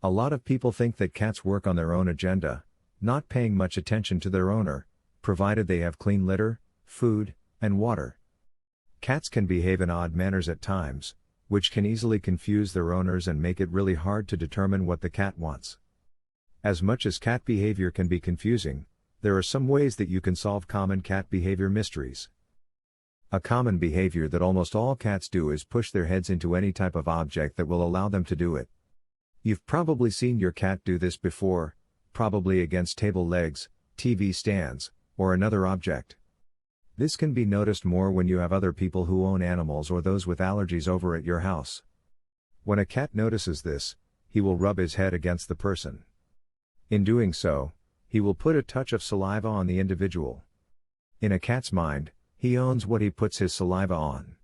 A lot of people think that cats work on their own agenda, not paying much attention to their owner, provided they have clean litter, food, and water. Cats can behave in odd manners at times, which can easily confuse their owners and make it really hard to determine what the cat wants. As much as cat behavior can be confusing, there are some ways that you can solve common cat behavior mysteries. A common behavior that almost all cats do is push their heads into any type of object that will allow them to do it. You've probably seen your cat do this before, probably against table legs, TV stands, or another object. This can be noticed more when you have other people who own animals or those with allergies over at your house. When a cat notices this, he will rub his head against the person. In doing so, he will put a touch of saliva on the individual. In a cat's mind, he owns what he puts his saliva on.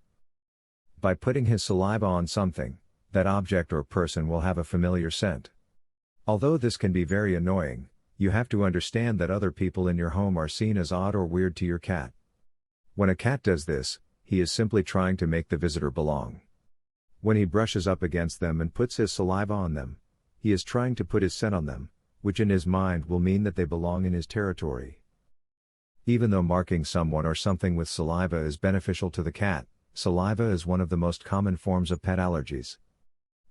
By putting his saliva on something, that object or person will have a familiar scent. Although this can be very annoying, you have to understand that other people in your home are seen as odd or weird to your cat. When a cat does this, he is simply trying to make the visitor belong. When he brushes up against them and puts his saliva on them, he is trying to put his scent on them, which in his mind will mean that they belong in his territory. Even though marking someone or something with saliva is beneficial to the cat, saliva is one of the most common forms of pet allergies.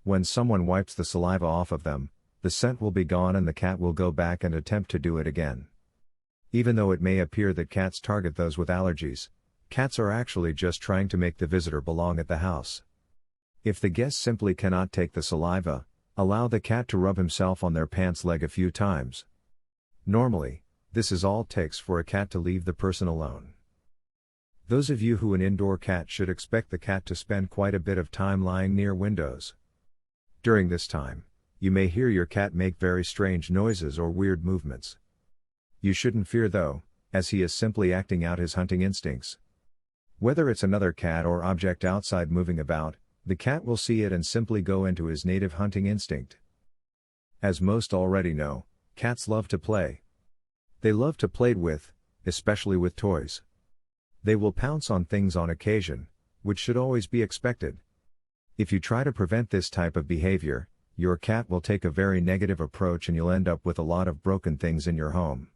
When someone wipes the saliva off of them, the scent will be gone and the cat will go back and attempt to do it again. Even though it may appear that cats target those with allergies, cats are actually just trying to make the visitor belong at the house. If the guest simply cannot take the saliva, allow the cat to rub himself on their pants leg a few times. Normally, this is all it takes for a cat to leave the person alone. Those of you who an indoor cat should expect the cat to spend quite a bit of time lying near windows. During this time, you may hear your cat make very strange noises or weird movements. You shouldn't fear though, as he is simply acting out his hunting instincts. Whether it's another cat or object outside moving about, the cat will see it and simply go into his native hunting instinct. As most already know, cats love to play. They love to play with, especially with toys. They will pounce on things on occasion, which should always be expected. If you try to prevent this type of behavior, your cat will take a very negative approach and you'll end up with a lot of broken things in your home.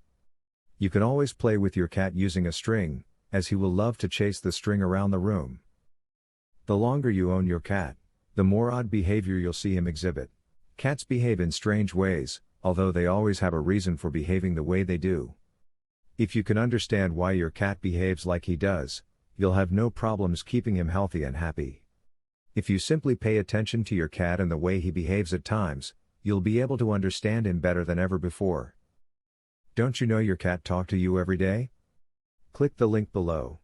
You can always play with your cat using a string, as he will love to chase the string around the room. The longer you own your cat, the more odd behavior you'll see him exhibit. Cats behave in strange ways, although they always have a reason for behaving the way they do. If you can understand why your cat behaves like he does, you'll have no problems keeping him healthy and happy. If you simply pay attention to your cat and the way he behaves at times, you'll be able to understand him better than ever before. Don't you know your cat talks to you every day? Click the link below.